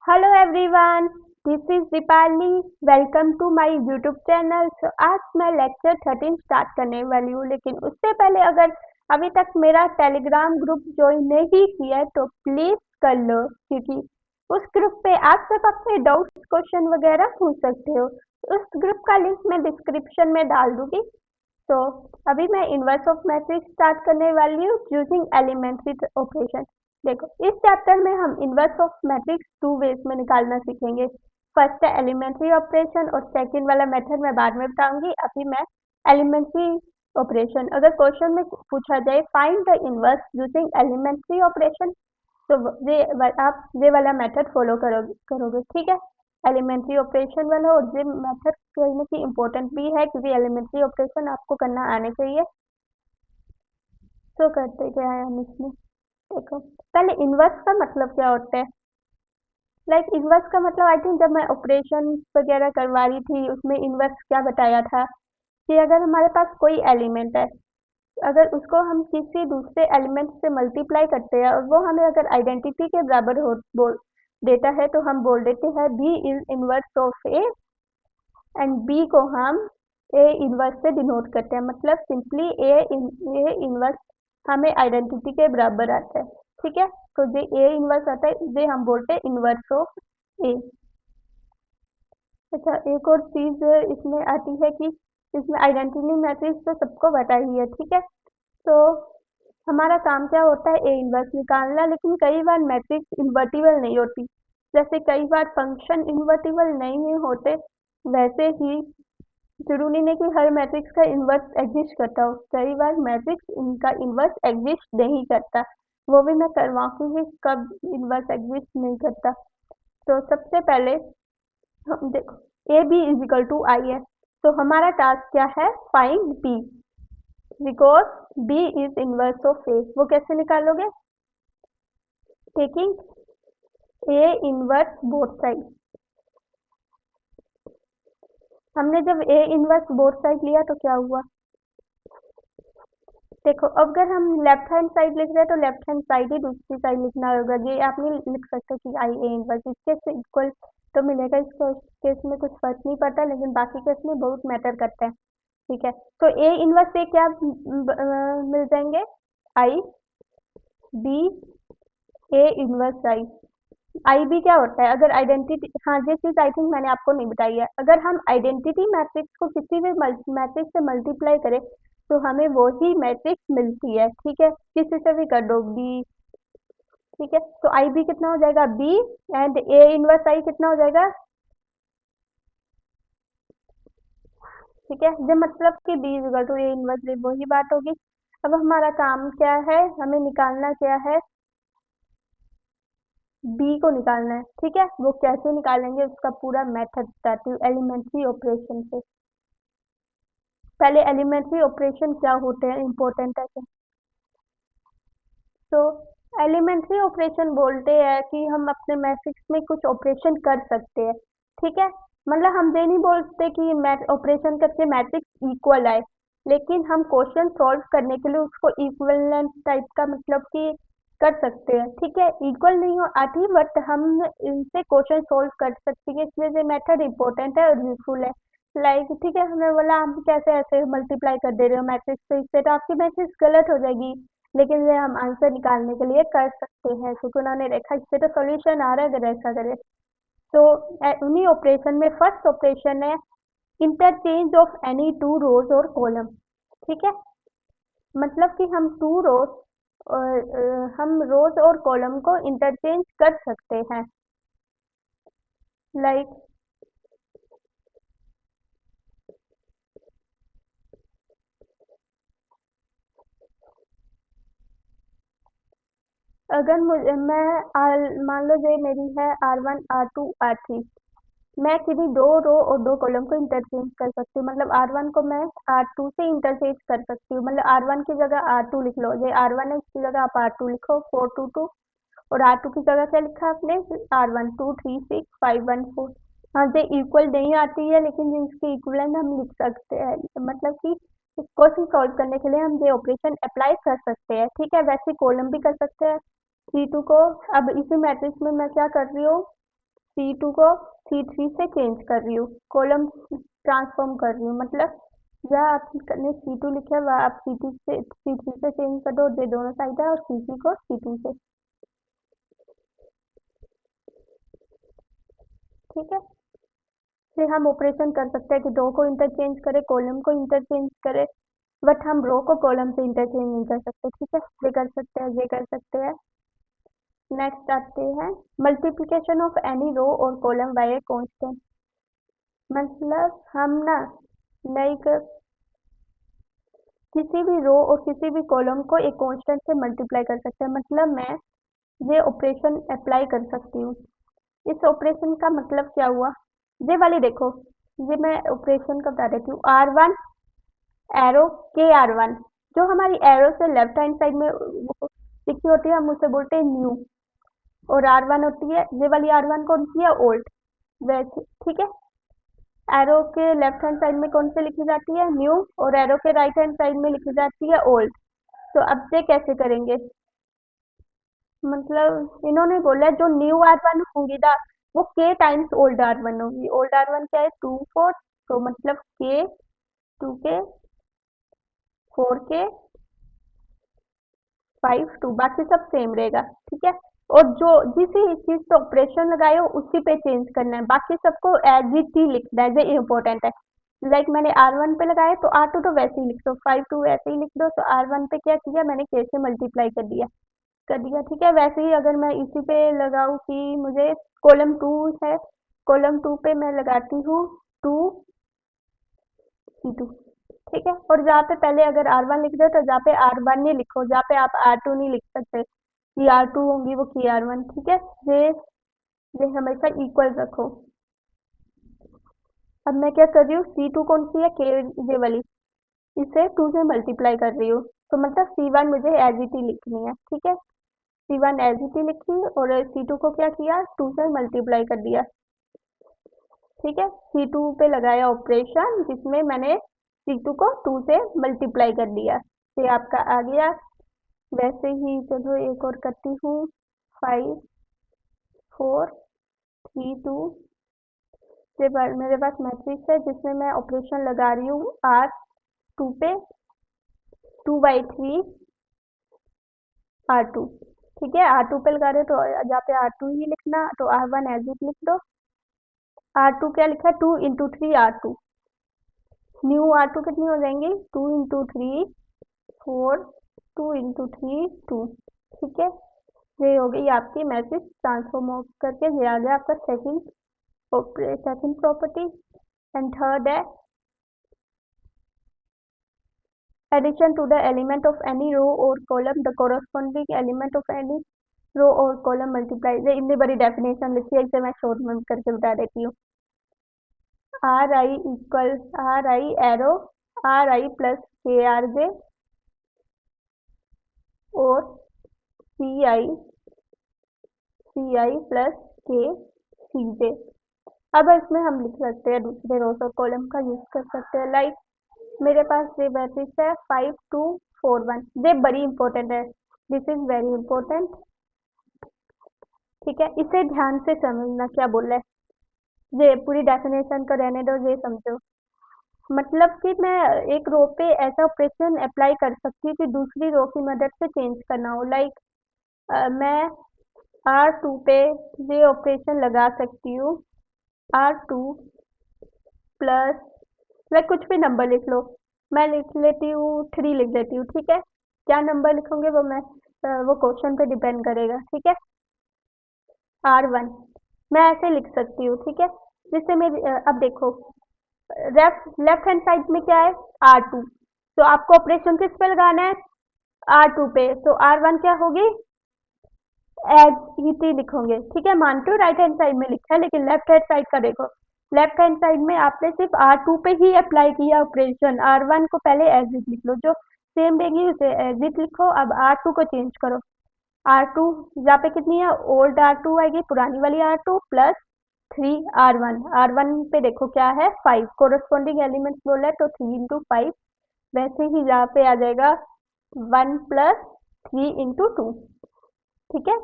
Hello everyone, this is Deepali. Welcome to my YouTube channel. आज मैं lecture 13 start करने वाली हूँ, लेकिन उससे पहले अगर अभी तक मेरा टेलीग्राम ग्रुप ज्वाइन नहीं किया है तो प्लीज कर लो, क्योंकि उस ग्रुप पे आप सब अपने डाउट्स क्वेश्चन वगैरह पूछ सकते हो। उस ग्रुप का लिंक मैं डिस्क्रिप्शन में डाल दूंगी। तो अभी मैं इनवर्स ऑफ मैट्रिक्स स्टार्ट करने वाली हूँ यूजिंग एलिमेंट्री ऑपरेशन। देखो, इस चैप्टर में हम inverse of matrix two ways में निकालना सीखेंगे। फर्स्ट है एलिमेंट्री ऑपरेशन और सेकंड वाला मेथड मैं बाद में बताऊंगी। अभी मैं एलिमेंट्री ऑपरेशन, अगर क्वेश्चन में पूछा जाए find the inverse using elementary operation, तो आप ये वाला मेथड फॉलो करोगे, ठीक है। एलिमेंट्री ऑपरेशन वाला, और ये मेथड कहीं ना कहीं इम्पोर्टेंट भी है क्योंकि एलिमेंट्री ऑपरेशन आपको करना आने चाहिए। तो करते क्या है हम इसमें, देखो पहले इनवर्स का मतलब क्या होता है। इनवर्स का मतलब आई थिंक जब मैं ऑपरेशन वगैरह करवा रही थी उसमें इनवर्स क्या बताया था कि अगर हमारे पास कोई एलिमेंट है, अगर उसको हम किसी दूसरे एलिमेंट से मल्टीप्लाई करते हैं और वो हमें अगर आइडेंटिटी के बराबर हो बोल देता है तो हम बोल देते हैं B is inverse of A, and B को हम ए इनवर्स से डिनोट करते हैं। मतलब सिंपली ए इनवर्स हमें आइडेंटिटी के बराबर आता है, ठीक है। तो जो ए इनवर्स आता है ये हम बोलते हैं इनवर्स ऑफ ए। अच्छा, एक और चीज इसमें आती है कि इसमें आइडेंटिटी मैट्रिक्स तो सबको पता ही है, ठीक है। तो हमारा काम क्या होता है, ए इनवर्स निकालना, लेकिन कई बार मैट्रिक्स इन्वर्टिबल नहीं होती। जैसे कई बार फंक्शन इन्वर्टिबल नहीं होते, वैसे ही जरूरी नहीं कि हर मैट्रिक्स का इन्वर्स एग्जिस्ट करता हो। कई बार मैट्रिक्स इनका इन्वर्स एग्जिस्ट नहीं करता, वो भी मैं करवाऊंगी कब इन्वर्स एग्जिस्ट नहीं करता। तो सबसे पहले हम देखो A B is equal to I है, तो हमारा टास्क क्या है, find B, because B is inverse of A. वो कैसे निकालोगे, taking A inverse both side. हमने जब ए इनवर्स बोथ साइड लिया तो क्या हुआ, देखो अगर हम लेफ्ट हैंड साइड लिख रहे हैं तो लेफ्ट हैंड साइड ही दूसरी साइड लिखना होगा। ये आप नहीं लिख सकते कि आई ए इनवर्स, इसके से इक्वल तो मिलेगा। इसके केस में कुछ फर्क नहीं पड़ता, लेकिन बाकी केस में बहुत मैटर करता है, ठीक है। तो ए इनवर्स से क्या मिल जाएंगे, I B A inverse I. I B क्या होता है, अगर आइडेंटिटी, हाँ ये चीज आई थिंक मैंने आपको नहीं बताई है। अगर हम आइडेंटिटी मैट्रिक्स को किसी भी मैट्रिक्स से मल्टीप्लाई करें तो हमें वो ही मैट्रिक्स मिलती है, ठीक है। किसी से भी कर दो बी, ठीक है। तो आई बी कितना हो जाएगा, B, and A inverse I कितना हो जाएगा, ठीक है। ये मतलब कि B equal to A inverse, वही बात होगी। अब हमारा काम क्या है, हमें निकालना क्या है, बी को निकालना है, ठीक है। वो कैसे निकालेंगे उसका पूरा मेथड बताती हूँ एलिमेंट्री ऑपरेशन से। पहले एलिमेंट्री ऑपरेशन क्या होते हैं, इंपॉर्टेंट है। तो एलिमेंट्री ऑपरेशन बोलते हैं कि हम अपने मैट्रिक्स में कुछ ऑपरेशन कर सकते हैं, ठीक है। मतलब हम ये नहीं बोलते कि ऑपरेशन करके मैट्रिक्स इक्वल आए, लेकिन हम क्वेश्चन सॉल्व करने के लिए उसको इक्विवेलेंट टाइप का मतलब कि कर सकते हैं, ठीक है। इक्वल नहीं हो आती बट हम इनसे क्वेश्चन सॉल्व कर सकते हैं, इसलिए ये मेथड इंपॉर्टेंट है और यूजफुल है। ठीक है, हमें बोला हम कैसे ऐसे मल्टीप्लाई कर दे रहे हो मैट्रिक्स, तो इससे तो आपकी मैट्रिक्स गलत हो जाएगी, लेकिन ये हम आंसर निकालने के लिए कर सकते हैं क्योंकि उन्होंने देखा इससे तो सॉल्यूशन आ रहा है अगर ऐसा करें। तो उन्हीं ऑपरेशन में फर्स्ट ऑपरेशन है interchange of any two rows और कॉलम, ठीक है। मतलब कि हम टू रोज और हम रोज और कॉलम को इंटरचेंज कर सकते हैं। लाइक अगर मुझे मान लो ये मेरी है R1 R2 R3, मैं किसी दो रो और दो कॉलम को इंटरचेंज कर सकती हूँ। मतलब R1 को मैं R2 से इंटरचेंज कर सकती हूँ, मतलब R1 की जगह R2 लिख लो, ये R1 है इसकी जगह आप R2 लिखो 422, और R2 की जगह क्या लिखा आपने, R1 236 514। हाँ ये इक्वल नहीं आती है लेकिन इसके इक्वलेंट हम लिख सकते हैं, मतलब कि क्वेश्चन सॉल्व करने के लिए हम ये ऑपरेशन अप्लाई कर सकते हैं, ठीक है। वैसे कॉलम भी कर सकते हैं C2 को। अब इसी मैट्रिक्स में मैं क्या कर रही हूँ, C2 को C3 से चेंज कर रही हूँ, कॉलम ट्रांसफॉर्म कर रही हूँ, मतलब जहाँ आपने C2 लिखा है वह आप C3 से चेंज कर दो, ये दोनों साइड है, और C3 को C2 से। ठीक है, फिर हम ऑपरेशन कर सकते हैं कि रो को इंटरचेंज करें, कॉलम को इंटरचेंज करें, बट हम रो को कॉलम से इंटरचेंज नहीं कर सकते। ठीक है, ये कर सकते हैं, ये कर सकते हैं। नेक्स्ट आते हैं मल्टीप्लिकेशन ऑफ एनी रो और कॉलम बाय ए कांस्टेंट। मतलब हम ना लाइक किसी भी रो और किसी भी कॉलम को एक कांस्टेंट से मल्टीप्लाई कर सकते हैं। मतलब मैं ये ऑपरेशन अप्लाई कर सकती हूँ। इस ऑपरेशन का मतलब क्या हुआ, ये वाली देखो, ये मैं ऑपरेशन का बता देती हूँ। R1 एरो के R1, जो हमारी एरो से लेफ्ट हैंड साइड में लिखी होती है हम उसे बोलते हैं न्यू, और R1 होती है, ये वाली R1 कौन सी है, ओल्ड। वैसे ठीक है, एरो के लेफ्ट हैंड साइड में कौन सी लिखी जाती है, न्यू, और एरो के राइट हैंड साइड में लिखी जाती है ओल्ड। तो अब ये कैसे करेंगे, मतलब इन्होंने बोला जो न्यू R1 होगी ना वो के टाइम्स ओल्ड R1 होगी। ओल्ड R1 क्या है, 2 4, तो मतलब के 2 के 4 के 5 2, बाकी सब सेम रहेगा। ठीक है, और जो जिस चीज पे ऑपरेशन लगाए हो उसी पे चेंज करना है, बाकी सबको एज इट ही लिखना है, ये इंपॉर्टेंट है। लाइक मैंने R1 पे लगाया तो R2 तो वैसे ही लिख दो, 5 2 वैसे ही लिख दो, तो R1 पे क्या किया मैंने, के से मल्टीप्लाई कर दिया। ठीक है, वैसे ही अगर मैं इसी पे लगाऊं कि मुझे कॉलम 2 है, कॉलम 2 पे मैं लगाती हूँ 2 C2। ठीक है, और जहाँ पे पहले अगर R1 लिख दो तो जहाँ पे R1 नहीं लिखो, जहाँ पे आप R2 नहीं लिख सकते कि R2 होंगी वो की R1। ठीक है, ये हमेशा इक्वल रखो। अब मैं क्या कर रही हूँ, C2 कौन सी है, के, ये वाली, इसे 2 से मल्टीप्लाई कर रही हूँ, तो मतलब C1 मुझे एज इट ही लिखनी है। ठीक है, C1 एज इट ही लिखी, और C2 को क्या किया, 2 से मल्टीप्लाई कर दिया। ठीक है, C2 पे लगाया ऑपरेशन जिसमें मैंने C2 को 2 से मल्टीप्लाई कर दिया, ये आपका आ गया। वैसे ही चलो एक और करती हूँ, 5 4 3 2। ये मेरे पास मैट्रिक्स है जिसमें मैं ऑपरेशन लगा रही हूँ R2 पे, 2/3 R2। ठीक है, R2 पे लगा रहे हो तो जहाँ पे R2 ही लिखना, तो R1 एज इट लिख दो। R2 क्या लिखा है, 2 × 3 R2, न्यू R2 कितनी हो जाएंगी, 2 × 3 4, 2 × 3 2। ठीक है, ये हो गई आपकी मैट्रिक्स ट्रांसफॉर्म करके, ये आ गया आपका सेकंड प्रॉपर्टी। एंड थर्ड है addition to the element of any row और column the corresponding element of any row और कॉलम मल्टीप्लाई। ये इतनी बड़ी डेफिनेशन लिखी है, इसे मैं शॉर्ट में करके बता देती हूँ। RI equal RI arrow RI plus KRJ और CI प्लस KCJ। अब इसमें हम लिख सकते हैं दूसरे रोज और कॉलम का यूज कर सकते हैं। लाइक मेरे पास ये मैट्रिक्स है 5 2 4 1, ये बड़ी इंपॉर्टेंट है, दिस इज वेरी इंपॉर्टेंट। ठीक है, इसे ध्यान से समझना क्या बोल रहा है, ये पूरी डेफिनेशन को रहने दो, ये समझो। मतलब कि मैं एक रो पे ऐसा ऑपरेशन अप्लाई कर सकती हूँ कि दूसरी रो की मदद से चेंज करना हो। लाइक मैं R2 पे ये ऑपरेशन लगा सकती हूँ, R2 प्लस, लाइक कुछ भी नंबर लिख लो, मैं लिख लेती हूँ 3 लिख देती हूँ। ठीक है, क्या नंबर लिखोगे वो मैं वो क्वेश्चन पे डिपेंड करेगा। ठीक है, R1 मैं ऐसे लिख सकती हूँ। ठीक है, जिससे मेरी अब देखो लेफ्ट हैंड साइड में क्या है, R2, तो आपको ऑपरेशन किस पे लगाना है, R2 पे, तो R1 क्या होगी, एज इट ही लिखोगे। ठीक है, मानते हो राइट हैंड साइड में लिखा है, लेकिन लेफ्ट हैंड साइड का देखो, लेफ्ट हैंड साइड में आपने सिर्फ R2 पे ही अप्लाई किया ऑपरेशन, R1 को पहले एज इट लिख लो, जो सेम देगी उसे एज इट लिखो। अब R2 को चेंज करो, R2 यहाँ पे कितनी है, ओल्ड R2 आएगी, पुरानी वाली R2 प्लस 3 R1, R1 पे देखो क्या है, 5, कोरस्पॉन्डिंग एलिमेंट्स बोला है तो 3 × 5, वैसे ही यहाँ पे आ जाएगा 1 प्लस 3 × 2। ठीक है,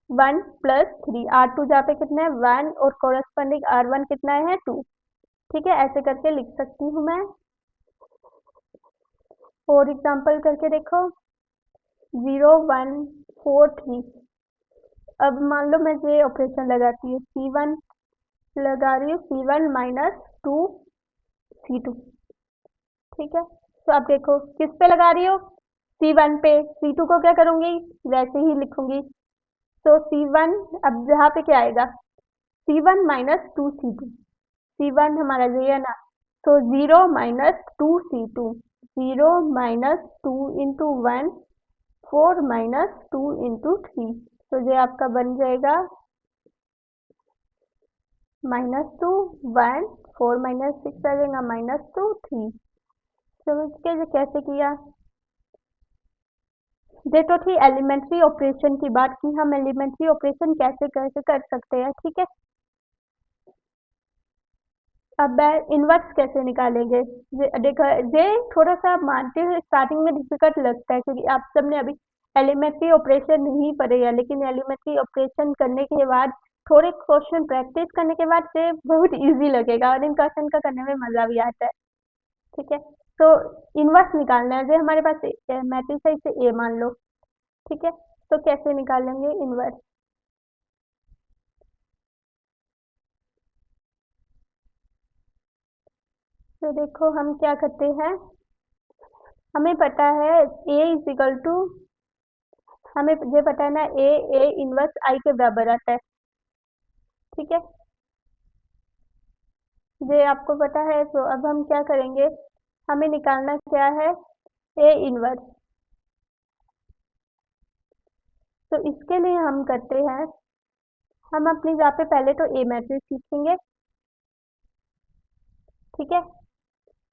1 प्लस 3, R2 जहाँ पे कितना है 1 और कोरस्पॉन्डिंग R1 कितना है 2। ठीक है, ऐसे करके लिख सकती हूँ मैं। और एग्जांपल करके देखो 0 1 4 3। अब मान लो मैं ये ऑपरेशन लगाती हूँ C1 लगा रही हूँ C1 माइनस 2 C2। ठीक है, तो अब देखो किस पे लगा रही हो C1 पे, C2 को क्या करूंगी वैसे ही लिखूंगी। तो C1 अब यहाँ पे क्या आएगा C1 माइनस 2 C2। C1 हमारा ये है ना, तो 0 minus 2 C2, 0 minus 2 into 1, 4 minus 2 into 3। तो ये आपका बन जाएगा -2 1, 4 माइनस 6 आ जाएगा -2 3। समझ के ये कैसे किया। ये तो थी एलिमेंट्री ऑपरेशन की बात की, हम एलिमेंट्री ऑपरेशन कैसे कैसे कर सकते हैं। ठीक है, अब इनवर्स कैसे निकालेंगे। देखो ये थोड़ा सा मानते हैं स्टार्टिंग में डिफिकल्ट लगता है क्योंकि आप सबने अभी एलिमेंट्री ऑपरेशन नहीं पढ़े है, लेकिन एलिमेंट्री ऑपरेशन करने के बाद थोड़े क्वेश्चन प्रैक्टिस करने के बाद से बहुत इजी लगेगा और इन क्वेश्चन का करने में मजा भी आता है। ठीक है, तो इनवर्स निकालना है। जो हमारे पास मैट्रिक्स है इसे ए मान लो। ठीक है, तो कैसे निकालेंगे इनवर्स। तो देखो हम क्या करते हैं, हमें पता है ए इज इक्वल टू, हमें ये पता है ना ए इनवर्स आई के बराबर आता है। ठीक है, ये आपको पता है, तो अब हम क्या करेंगे, हमें निकालना क्या है ए इनवर्स। तो इसके लिए हम करते हैं, हम अपनी जगह पे पहले तो ए मैट्रिक्स लिखेंगे। ठीक है,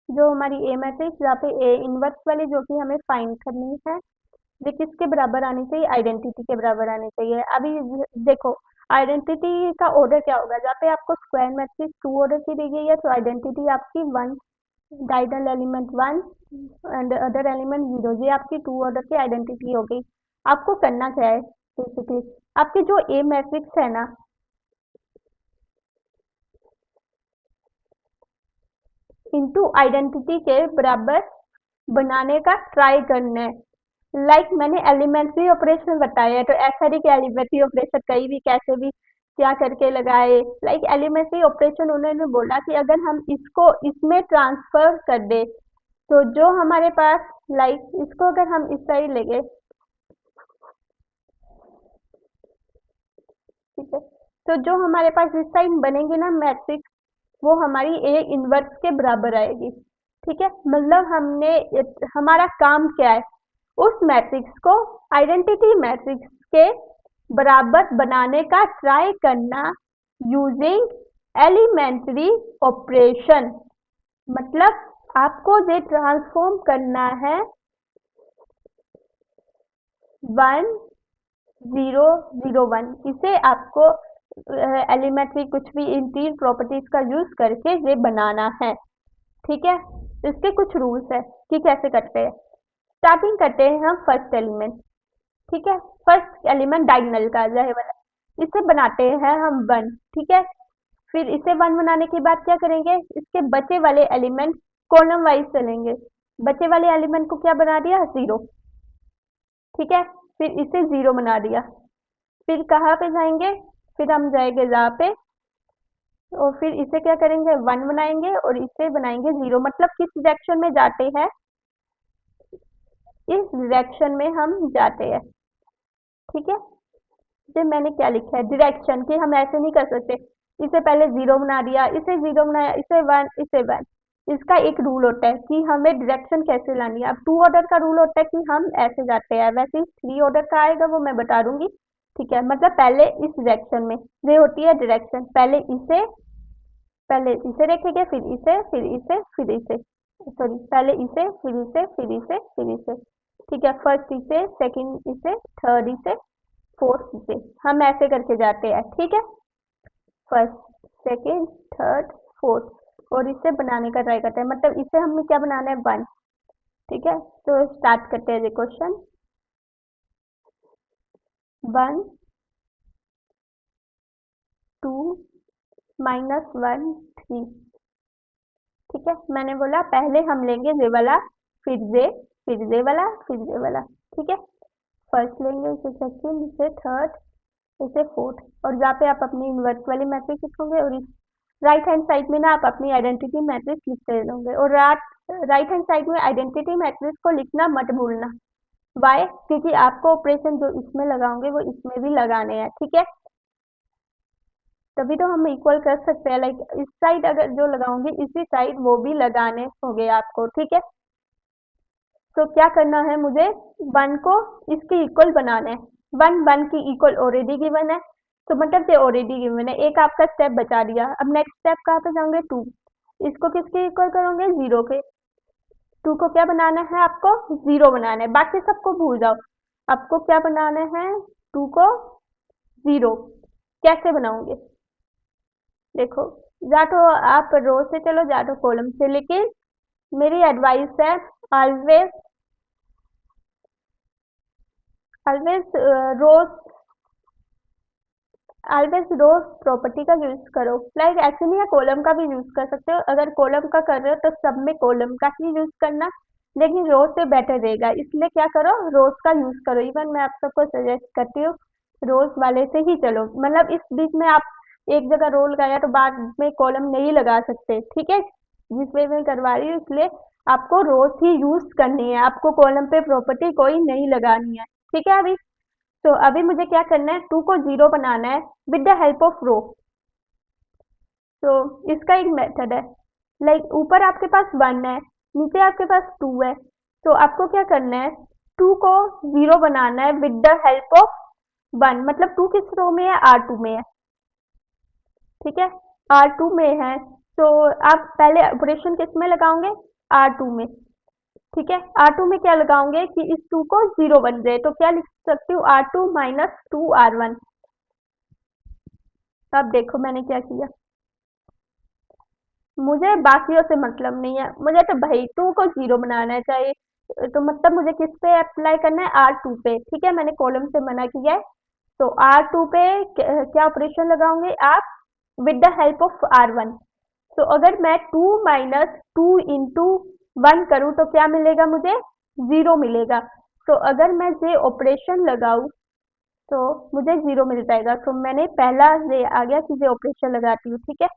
जो हमारी ए मैट्रिक्स जहाँ पे ए इनवर्स वाली जो कि हमें फाइंड करनी है, ये किसके बराबर आनी चाहिए आइडेंटिटी के बराबर आनी चाहिए। अभी देखो आइडेंटिटी का ऑर्डर क्या होगा, जहाँ पे आपको स्क्वायर मैट्रिक्स 2 ऑर्डर की दी गई है तो आइडेंटिटी आपकी 1, diagonal element 1 and other element 0, ये आपकी 2 ऑर्डर की आइडेंटिटी हो गई। आपको करना क्या है बेसिकली, आपकी जो ए मैट्रिक्स है ना, इनटू आइडेंटिटी के बराबर बनाने का ट्राई करना है। मैंने एलिमेंट्री ऑपरेशन बताया है, तो ऐसा नहीं कि एलिमेंट्री ऑपरेशन कहीं भी कैसे भी क्या करके लगाए। एलिमेंट्री ऑपरेशन उन्होंने बोला कि अगर हम इसको इसमें ट्रांसफर कर दे, तो जो हमारे पास इसको अगर हम इस साइड लेंगे, ठीक है, तो जो हमारे पास इस साइड बनेगी ना मैट्रिक्स, वो हमारी ए इनवर्स के बराबर आएगी। ठीक है, मतलब हमारा काम क्या है, उस मैट्रिक्स को आइडेंटिटी मैट्रिक्स के बराबर बनाने का ट्राई करना यूजिंग एलिमेंट्री ऑपरेशन। मतलब आपको ये ट्रांसफॉर्म करना है 1 0 0 1, इसे आपको एलिमेंट्री कुछ भी इन तीन प्रॉपर्टीज का यूज करके ये बनाना है। ठीक है, इसके कुछ रूल्स है कि कैसे करते हैं। स्टार्टिंग करते हैं हम फर्स्ट एलिमेंट। ठीक है, फर्स्ट एलिमेंट डायगोनल का है वाला, इसे बनाते हैं हम 1। ठीक है, फिर इसे 1 बनाने के बाद क्या करेंगे, इसके बचे वाले एलिमेंट कॉलम वाइज चलेंगे। बचे वाले एलिमेंट को क्या बना दिया 0। ठीक है, फिर इसे 0 बना दिया। फिर कहाँ पे जाएंगे, फिर हम जाएंगे यहाँ पे और फिर इसे क्या करेंगे 1 बनाएंगे और इसे बनाएंगे 0। मतलब किस डायरेक्शन में जाते हैं, इस डायरेक्शन में हम जाते हैं। ठीक है, ये मैंने क्या लिखा है डायरेक्शन, कि हम ऐसे नहीं कर सकते इसे पहले 0 बना दिया, इसे 0 बनाया, इसे 1, इसे 1। इसका एक रूल होता है कि हमें डायरेक्शन कैसे लानी है। अब 2 ऑर्डर का रूल होता है कि हम ऐसे जाते हैं, वैसे ही 3 ऑर्डर का आएगा वो मैं बता दूंगी। ठीक है, मतलब पहले इस डायरेक्शन में ये होती है डायरेक्शन, पहले इसे देखेंगे, फिर इसे, फिर इसे, फिर इसे, सॉरी पहले इसे, फिर इसे, फिर इसे, फिर इसे। ठीक है, फर्स्ट इसे, सेकंड इसे, थर्ड इसे, फोर्थ इसे, हम ऐसे करके जाते हैं। ठीक है, फर्स्ट सेकंड थर्ड फोर्थ, और इसे बनाने का ट्राई करते हैं। मतलब इसे हमें क्या बनाना है 1। ठीक है, तो स्टार्ट करते हैं क्वेश्चन 1 2 -1 3। ठीक है, मैंने बोला पहले हम लेंगे ये वाला, फिर ये वाला, फिर ये वाला। ठीक है, फर्स्ट लेंगे, इसे सेकंड, इसे थर्ड, इसे फोर्थ, और जहाँ पे आप अपनी इन्वर्स वाली मैट्रिक्स लिखोगे और इस राइट हैंड साइड में ना आप अपनी आइडेंटिटी मैट्रिक्स लिखते रहोगे। और राइट हैंड साइड में आइडेंटिटी मैट्रिक्स को लिखना मत भूलना। वाई? क्योंकि आपको ऑपरेशन जो इसमें लगाओगे वो इसमें भी लगाने हैं। ठीक है, तभी तो हम इक्वल कर सकते हैं। लाइक इस साइड अगर जो लगाओगे इसी साइड वो भी लगाने होंगे आपको। ठीक है, तो क्या करना है मुझे, 1 को इसके इक्वल बनाना है। 1 की इक्वल ऑलरेडी गिवन है, तो मतलब ये ऑलरेडी गिवन है। एक आपका स्टेप बचा दिया। अब नेक्स्ट स्टेप कहाँ पे जाओगे, 2। इसको किसके इक्वल करोगे, 0 के। 2 को क्या बनाना है आपको, 0 बनाना है। बाकी सबको भूल जाओ, आपको क्या बनाना है, 2 को 0। कैसे बनाओगे, देखो, या तो आप रो से चलो या तो कॉलम से, लेकिन मेरी एडवाइस है ऑलवेज ऑलवेज रोज ऑलवेज रोज प्रॉपर्टी का यूज करो। लाइक ऐसे नहीं है, कॉलम का भी यूज कर सकते हो। अगर कॉलम का कर रहे हो तो सब में कॉलम का ही यूज करना, लेकिन रोज से बेटर रहेगा। इसलिए क्या करो, रोज का यूज करो। इवन मैं आप सबको सजेस्ट करती हूँ रोज वाले से ही चलो। मतलब इस बीच में आप एक जगह रो लगाया तो बाद में कॉलम नहीं लगा सकते। ठीक है, जिस वे में करवा रही हूँ, इसलिए आपको रोज ही यूज करनी है। आपको कॉलम पे प्रॉपर्टी कोई नहीं लगानी है। ठीक है, तो अभी मुझे क्या करना है, 2 को 0 बनाना है विद द हेल्प ऑफ रो। तो इसका एक मेथड है। लाइक ऊपर आपके पास 1 है, नीचे आपके पास 2 है, तो आपको क्या करना है, 2 को 0 बनाना है विद द हेल्प ऑफ 1। मतलब 2 किस रो में है, R2 में है। ठीक है, R2 में है, तो आप पहले ऑपरेशन किस में लगाओगे, R2 में। ठीक है, R2 में क्या लगाओगे कि इस 2 को 0 बन जाए, तो क्या लिख सकती हूँ, R2 - 2R1। अब देखो मैंने क्या किया, मुझे बाकियों से मतलब नहीं है, मुझे तो भाई 2 को 0 बनाना है चाहिए। तो मतलब मुझे किस पे अप्लाई करना है, R2 पे। ठीक है, मैंने कॉलम से मना किया है, तो R2 पे क्या ऑपरेशन लगाओगे आप, with the help of R1। तो अगर मैं 2 - 2 इंटू 1 करूँ तो क्या मिलेगा मुझे, 0 मिलेगा। तो अगर मैं ये ऑपरेशन लगाऊँ तो मुझे 0 मिल जाएगा। तो मैंने पहला ये आ गया कि ये ऑपरेशन लगाती हूँ। ठीक है,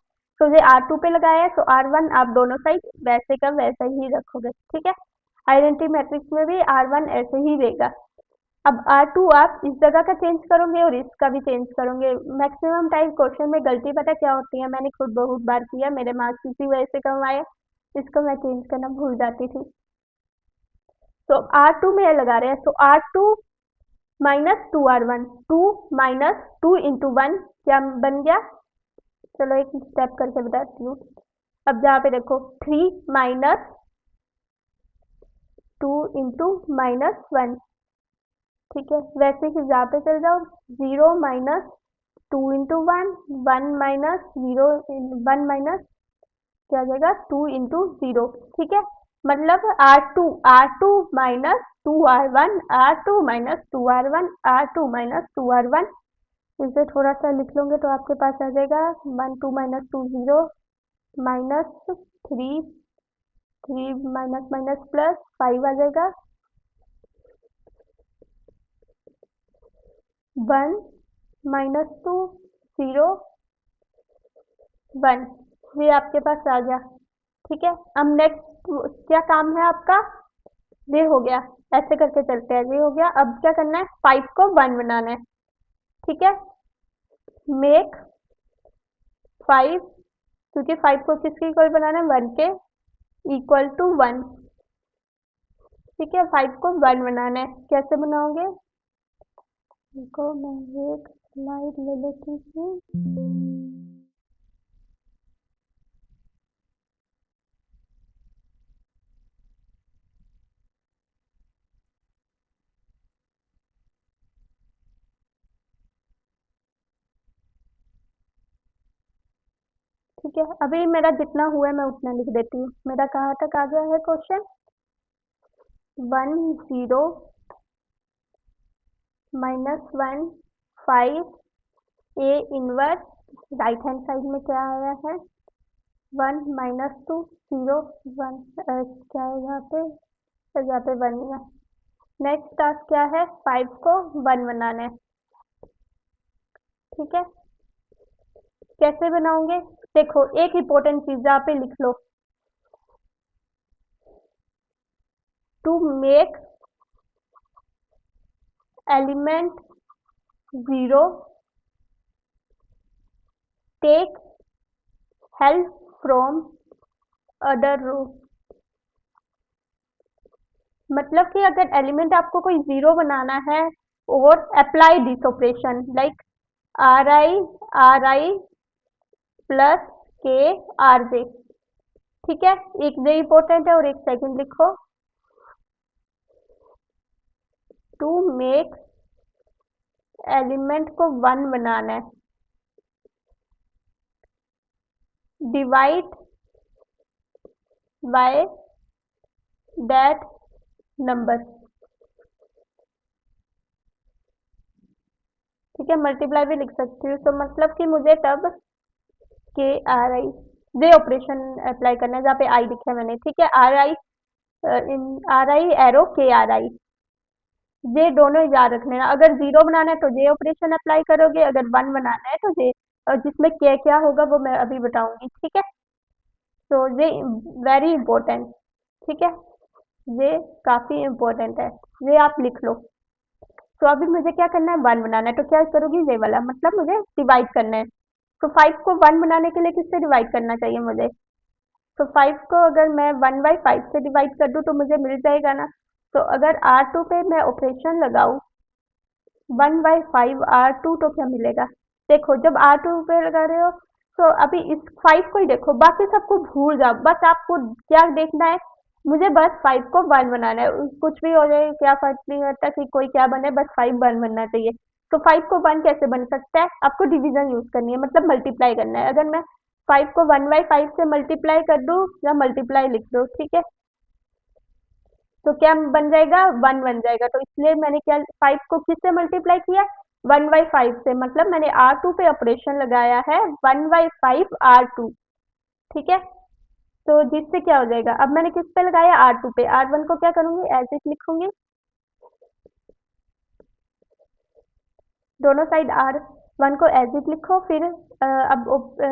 तो ये R2 पे लगाया है, तो R1 आप दोनों साइड वैसे का वैसा ही रखोगे। ठीक है, आइडेंटिटी मैट्रिक्स में भी R1 ऐसे ही रहेगा। अब R2 आप इस जगह का चेंज करोगे और इसका भी चेंज करोगे। मैक्सिमम टाइम क्वेश्चन में गलती पता क्या होती है, मैंने खुद बहुत बार किया, मेरे मार्क्स इसी वजह से कम आए, इसको मैं चेंज करना भूल जाती थी। तो R2 में लगा रहे हैं, तो R2 -2R1, 2 - 2 इंटू 1 क्या बन गया, चलो एक स्टेप करके बताती हूँ। अब जहाँ पे देखो 3 - 2 इंटू -1। ठीक है, वैसे ही जहाँ पे चल जाओ, 0 - 2 इंटू 1, 1 -0, 1 माइनस क्या आ जाएगा, 2 इंटू 0। ठीक है, मतलब R2 -2R1, R2 -2R1, R2 -2R1। इसे थोड़ा सा लिख लोगे तो आपके पास आ जाएगा 1 2 -2 0, -3 3 माइनस प्लस 5 आ जाएगा, 1 -2 0 1, ये आपके पास आ गया। ठीक है, अब नेक्स्ट क्या काम है आपका, ये हो गया, ऐसे करके चलते हैं, ये हो गया। अब क्या करना है, 5 को 1 बनाना है। ठीक है, मेक 5, क्योंकि 5 को किसके इक्वल बनाना है, 1 के इक्वल टू 1। ठीक है, 5 को 1 बनाना है, कैसे बनाओगे, देखो मैं एक स्लाइड ले लेती हूँ। ठीक है, अभी मेरा जितना हुआ है मैं उतना लिख देती हूँ। मेरा कहाँ तक आ गया है question, 1 0 -1 5 A inverse right hand side में क्या आया है 1 - 2 0 1 क्या है यहाँ पे यहाँ पे 1 है। नेक्स्ट टास्क क्या है 5 को 1 बनाना है। ठीक है कैसे बनाओगे देखो एक इंपॉर्टेंट चीज यहाँ पे लिख लो to make element 0 take help from other row मतलब कि अगर एलिमेंट आपको कोई जीरो बनाना है और apply this operation like are I plus के आर जे ठीक है एक जे इंपॉर्टेंट है और एक सेकंड लिखो टू मेक एलिमेंट को 1 बनाना है डिवाइड बाय दैट नंबर ठीक है मल्टीप्लाई भी लिख सकती हूँ तो मतलब कि मुझे तब के आर आई जे ऑपरेशन अप्लाई करना है जहाँ पे आई लिखा है मैंने ठीक है आर आई एरो के आर आई जे दोनों याद रखने ना अगर जीरो बनाना है तो जे ऑपरेशन अप्लाई करोगे अगर 1 बनाना है तो जे और जिसमें क्या क्या होगा वो मैं अभी बताऊंगी ठीक है तो ये वेरी इंपॉर्टेंट ठीक है ये काफी इंपॉर्टेंट है ये आप लिख लो तो अभी मुझे क्या करना है 1 बनाना है तो क्या करोगी ये वाला मतलब मुझे डिवाइड करना है तो 5 को 1 बनाने के लिए किससे डिवाइड करना चाहिए मुझे तो 5 को अगर मैं 1/5 से डिवाइड कर दूं तो मुझे मिल जाएगा ना तो अगर R2 पे मैं ऑपरेशन लगाऊं 1/5 R2 तो क्या मिलेगा देखो जब R2 पे लगा रहे हो तो अभी इस 5 को ही देखो बाकी सबको भूल जाओ बस आपको क्या देखना है मुझे बस 5 को 1 बनाना है कुछ भी हो जाए क्या फर्क नहीं होता कि कोई क्या बने बस 5 1 बनना चाहिए तो 5 को 1 कैसे बन सकता है आपको डिवीजन यूज करनी है मतलब मल्टीप्लाई करना है अगर मैं 5 को 1/5 से मल्टीप्लाई कर दूं या मल्टीप्लाई लिख दो ठीक है तो क्या बन जाएगा 1 बन जाएगा तो इसलिए मैंने क्या 5 को किससे मल्टीप्लाई किया 1/5 से मतलब मैंने R2 पे ऑपरेशन लगाया है 1/5 R2 ठीक है तो जिससे क्या हो जाएगा अब मैंने किस पे लगाया R2 पे R1 को क्या करूंगी एज इट लिखूंगी दोनों साइड R1 को एज इट लिखो फिर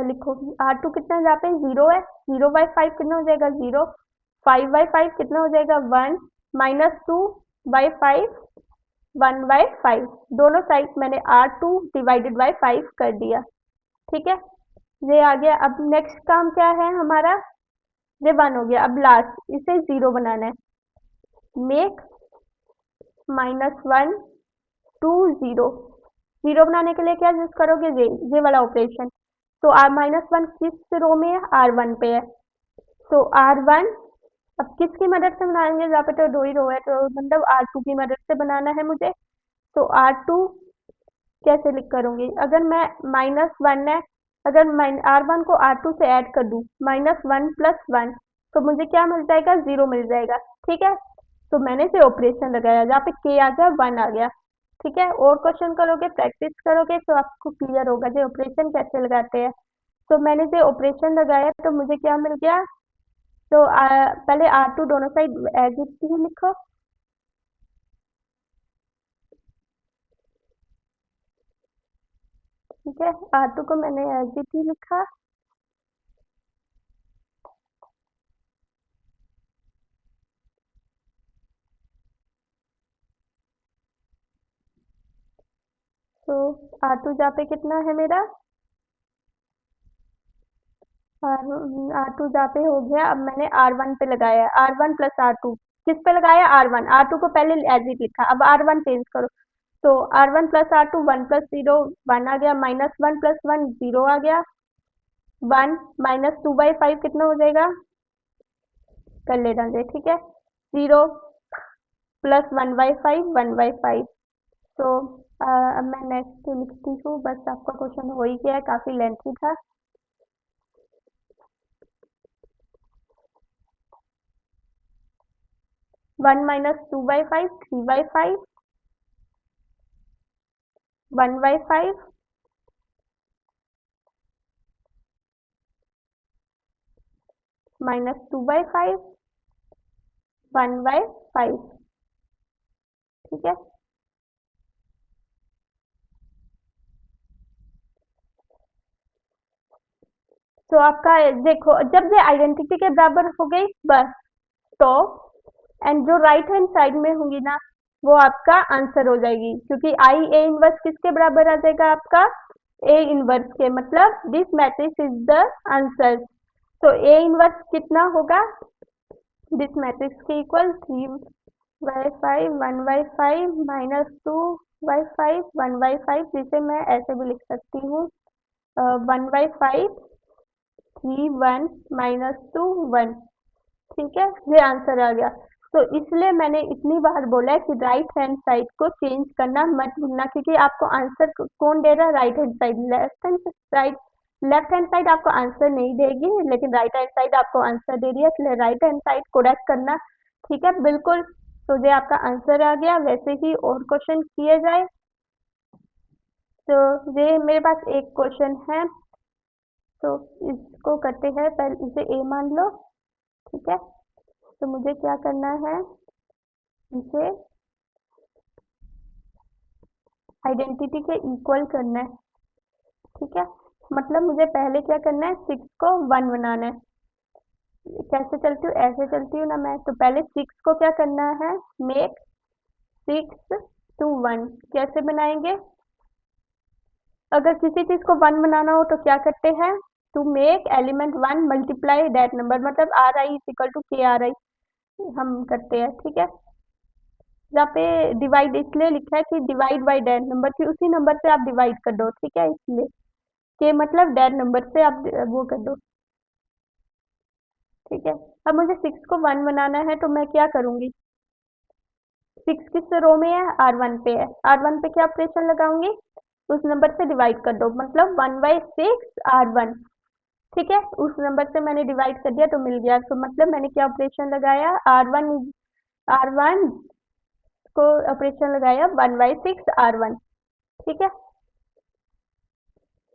लिखो R2 कितना है यहाँ पे 0 है 0/5 कितना हो जाएगा 0 5/5 कितना हो जाएगा 1 -2/5 1/5 दोनों साइड मैंने R2 डिवाइडेड बाय 5 कर दिया ठीक है ये आ गया अब नेक्स्ट काम क्या है हमारा ये 1 हो गया अब लास्ट इसे 0 बनाना है मेक -1 to 0 बनाने के लिए क्या यूज करोगे ये वाला ऑपरेशन तो -1 किस रो में है R1 पे है तो R1 अब किसकी मदद से बनाएंगे यहाँ पे तो दो ही रो है तो मतलब R2 की मदद से बनाना है मुझे तो R2 कैसे लिख करूंगी अगर मैं -1 है अगर R1 को R2 से ऐड कर दूं -1 + 1 तो मुझे क्या मिल जाएगा 0 मिल जाएगा ठीक है तो मैंने से ऑपरेशन लगाया जहाँ पे के आ गया 1 आ गया ठीक है और क्वेश्चन करोगे प्रैक्टिस करोगे तो आपको क्लियर होगा जो ऑपरेशन कैसे लगाते हैं तो मैंने जो ऑपरेशन लगाया तो मुझे क्या मिल गया तो पहले R2 दोनों साइड एज इट ही लिखो ठीक है R2 को मैंने एज इट ही लिखा तो R2 जहाँ पे कितना है मेरा R2 जहाँ पे हो गया अब मैंने R1 पे लगाया R1 + R2 किस पे लगाया R1 R2 को पहले एज इट लिखा अब R1 चेंज करो तो R1 + R2 1 + 0 1 आ गया -1 + 1 0 आ गया 1 -2/5 कितना हो जाएगा कर लेना चाहिए ठीक है 0 + 1/5 1/5 तो अब मैं नेक्स्ट लिखती हूँ बस आपका क्वेश्चन हो ही गया है काफी लेंथी था 1 - 2/5 3/5 1/5 -2/5 1/5। ठीक है, तो आपका देखो जब ये आइडेंटिटी के बराबर हो गई बस, तो एंड जो राइट हैंड साइड में होंगी ना वो आपका आंसर हो जाएगी, क्योंकि आई ए इनवर्स किसके बराबर आ जाएगा आपका, ए इनवर्स के, मतलब this matrix is the answer. तो ए इनवर्स कितना होगा, दिस मैट्रिक्स के इक्वल 3/5 1/5 -2/5 1/5, जिसे मैं ऐसे भी लिख सकती हूँ 1/5 3 1 -2 1। ठीक है, ये आंसर आ गया। तो इसलिए मैंने इतनी बार बोला है कि राइट हैंड साइड को चेंज करना मत भूलना, क्योंकि आपको आंसर कौन दे रहा है, right hand side. Left hand side आपको आंसर नहीं देगी, लेकिन राइट हैंड साइड आपको आंसर दे रही है, इसलिए राइट हैंड साइड करेक्ट करना। ठीक है, बिल्कुल। तो ये आपका आंसर आ गया। वैसे ही और क्वेश्चन किए जाए, तो ये मेरे पास एक क्वेश्चन है, तो इसको करते हैं। पहले इसे ए मान लो। ठीक है, तो मुझे क्या करना है, इसे आइडेंटिटी के इक्वल करना है। ठीक है, मतलब मुझे पहले क्या करना है, 6 को 1 बनाना है। कैसे चलती हूँ, ऐसे चलती हूँ ना मैं, तो पहले 6 को क्या करना है, मेक 6 to 1। कैसे बनाएंगे, अगर किसी चीज को 1 बनाना हो तो क्या करते हैं, to make element 1 multiply that number, मतलब R I is equal to K R I हम करते हैं। ठीक है, यहाँ पे डिवाइड इसलिए लिखा है कि डिवाइड बाय डेड नंबर, की उसी नंबर से आप डिवाइड कर दो। ठीक है, इसलिए के मतलब डेड नंबर से आप वो कर दो। ठीक है, अब मुझे 6 को 1 बनाना है, तो मैं क्या करूंगी, 6 किस रो में है, R1 पे है, R1 पे क्या ऑपरेशन लगाऊंगी, उस नंबर से डिवाइड कर दो, मतलब 1/6 R1। ठीक है, उस नंबर से मैंने डिवाइड कर दिया तो मिल गया, तो मतलब मैंने क्या ऑपरेशन लगाया, R1 को ऑपरेशन लगाया 1/6 R1। ठीक है,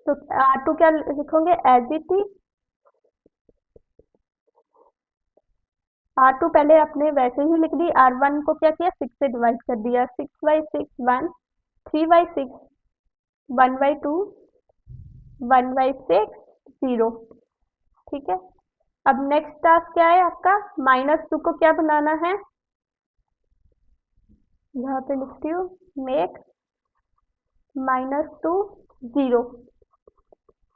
तो R2 क्या लिखोगे, एज इट इज। R2 पहले आपने वैसे ही लिख दी, R1 को क्या किया, 6 से डिवाइड कर दिया, 6/6 1, 3/6 1/2 1/6 0। ठीक है, अब नेक्स्ट टास्क क्या है आपका, -2 को क्या बनाना है, यहाँ पे लिखती हूँ, मेक -2 0।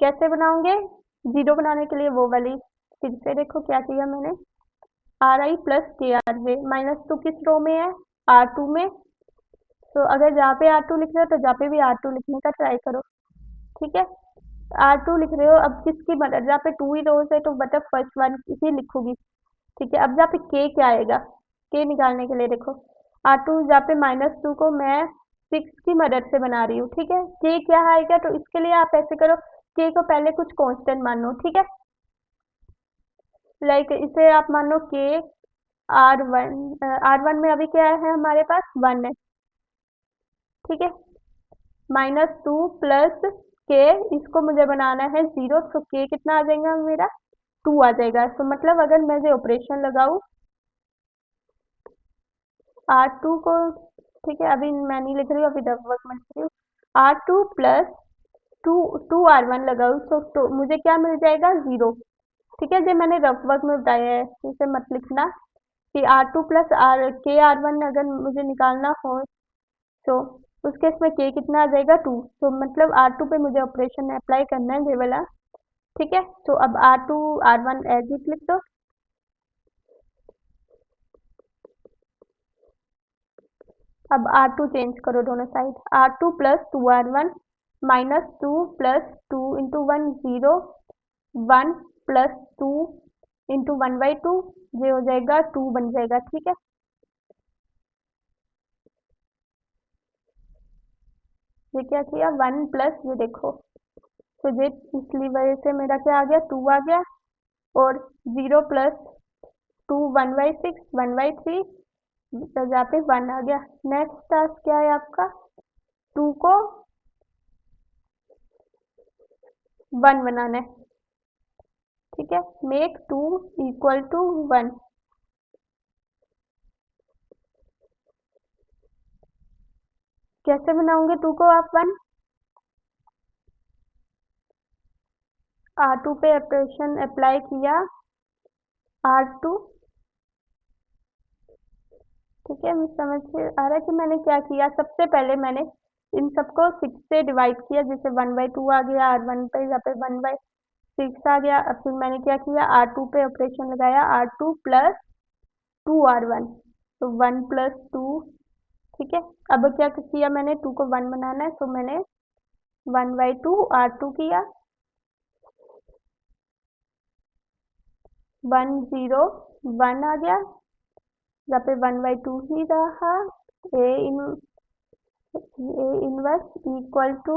कैसे बनाओगे, 0 बनाने के लिए वो वाली, फिर से देखो क्या किया मैंने, आर आई प्लस के आर जे, -2 किस रो में है, R2 में। तो अगर जहाँ पे R2 लिख रहे हो तो जहाँ पे भी R2 लिखने का ट्राई करो। ठीक है, R2 लिख रहे हो, अब किसकी मदद, जहाँ पे 2 ही रोज है तो मतलब फर्स्ट वन इसी लिखूंगी। ठीक है, अब जहाँ पे के क्या आएगा, के निकालने के लिए देखो, R2 जहाँ पे -2 को मैं 6 की मदद से बना रही हूँ। ठीक है, के क्या आएगा, तो इसके लिए आप ऐसे करो, के को पहले कुछ कांस्टेंट मान लो। ठीक है, लाइक इसे आप मान लो के R1 में अभी क्या है हमारे पास 1 है। ठीक है, -2 प्लस के, इसको मुझे बनाना है 0, तो के कितना आ जाएगा मेरा, 2 आ जाएगा। तो मतलब अगर मैं जो ऑपरेशन लगाऊं R2 को, ठीक है अभी मैं नहीं लिख रही हूँ, अभी रफ वर्क में लिख रही हूँ, R2 प्लस 2 R1 लगाऊँ तो मुझे क्या मिल जाएगा, 0। ठीक है, जो मैंने रफ वर्क में बताया है, इसे मत लिखना, कि R2 प्लस R1 अगर मुझे निकालना हो तो उस केस में के कितना आ जाएगा, 2। तो मतलब R2 पे मुझे ऑपरेशन अप्लाई करना है ये वाला। ठीक है, तो अब R2 R1 एज इट लिख दो। अब R2 चेंज करो दोनों side, R2 plus 2R1 -2 plus 2 into 1 0 1 plus 2 into 1/2, ये हो जाएगा 2 बन जाएगा। ठीक है, ये क्या किया, 1 प्लस ये देखो, तो ये इसलिए वजह से मेरा क्या आ गया, 2 आ गया, और 0 प्लस 2 1/6 1/3, तो यहाँ पे 1 आ गया। नेक्स्ट टास्क क्या है आपका, 2 को 1 बनाना है। ठीक है, मेक 2 इक्वल टू 1। कैसे बनाओगे 2 को आप 1? R2 पे ऑपरेशन अप्लाई किया, R2, ठीक है, मुझे समझ आ रहा है कि मैंने क्या किया। सबसे पहले मैंने इन सबको 6 से डिवाइड किया, जैसे 1/2 आ गया, R1 पे, यहाँ पे 1/6 आ गया। अब फिर मैंने क्या किया, R2 पे ऑपरेशन लगाया, R2 प्लस 2R1, तो 1 प्लस 2, ठीक है। अब क्या किया मैंने, 2 को 1 बनाना है, तो मैंने 1/2 R2 किया, 1 0 1 आ गया, यहाँ पे 1/2 ही रहा। ए इन ए इनवर्स इक्वल टू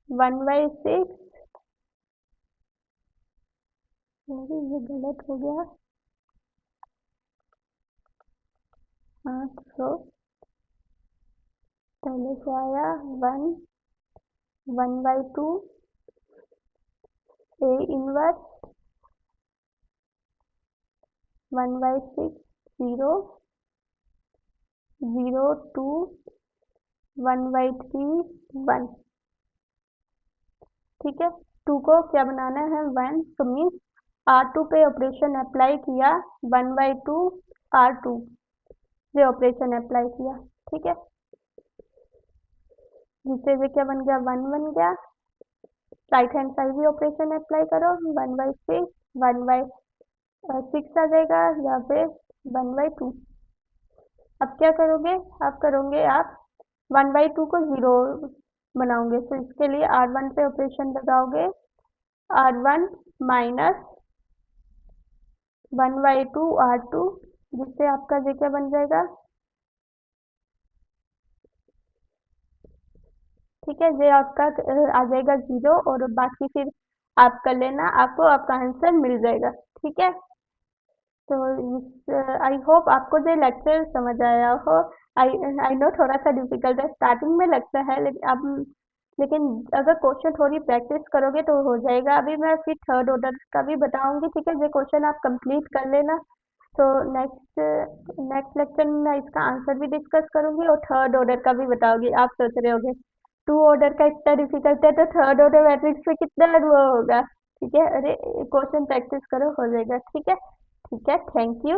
1/6। अरे ये गलत हो गया। हाँ, तो पहले क्या आया, 1/2 ए इनवर्स 1/6 0 0 2 1/3 1, ठीक है। 2 को क्या बनाना है, 1, तो मीन्स R2 पे ऑपरेशन अप्लाई किया, 1/2 R2 ये ऑपरेशन अप्लाई किया, ठीक है। जिससे ये क्या बन गया, 1 बन गया। राइट हैंड साइड भी ऑपरेशन अप्लाई करो, 1/6 1/6 आ जाएगा, यहाँ पे 1/2। अब क्या करोगे, आप करोगे आप 1/2 को 0 बनाओगे, तो इसके लिए R1 पे ऑपरेशन लगाओगे, R1 माइनस 1/2 R2, जिससे आपका ये क्या बन जाएगा, ठीक है। ये आपका आ जाएगा 0, और बाकी फिर आप कर लेना, आपको आपका आंसर मिल जाएगा, ठीक है। तो आई होप आपको ये लेक्चर समझ आया हो। आई आई नो थोड़ा सा डिफिकल्ट है, स्टार्टिंग में लगता है, लेकिन अगर क्वेश्चन थोड़ी प्रैक्टिस करोगे तो हो जाएगा। अभी मैं फिर थर्ड ऑर्डर का भी बताऊंगी, ठीक है। ये क्वेश्चन आप कंप्लीट कर लेना, तो नेक्स्ट लेक्चर में मैं इसका आंसर भी डिस्कस करूंगी, और थर्ड ऑर्डर का भी बताऊंगी। आप सोच रहे होगे 2 ऑर्डर का इतना डिफिकल्ट है, तो थर्ड ऑर्डर मैट्रिक्स में कितना वो होगा, ठीक है। अरे क्वेश्चन प्रैक्टिस करो, हो जाएगा, ठीक है। ठीक है, थैंक यू।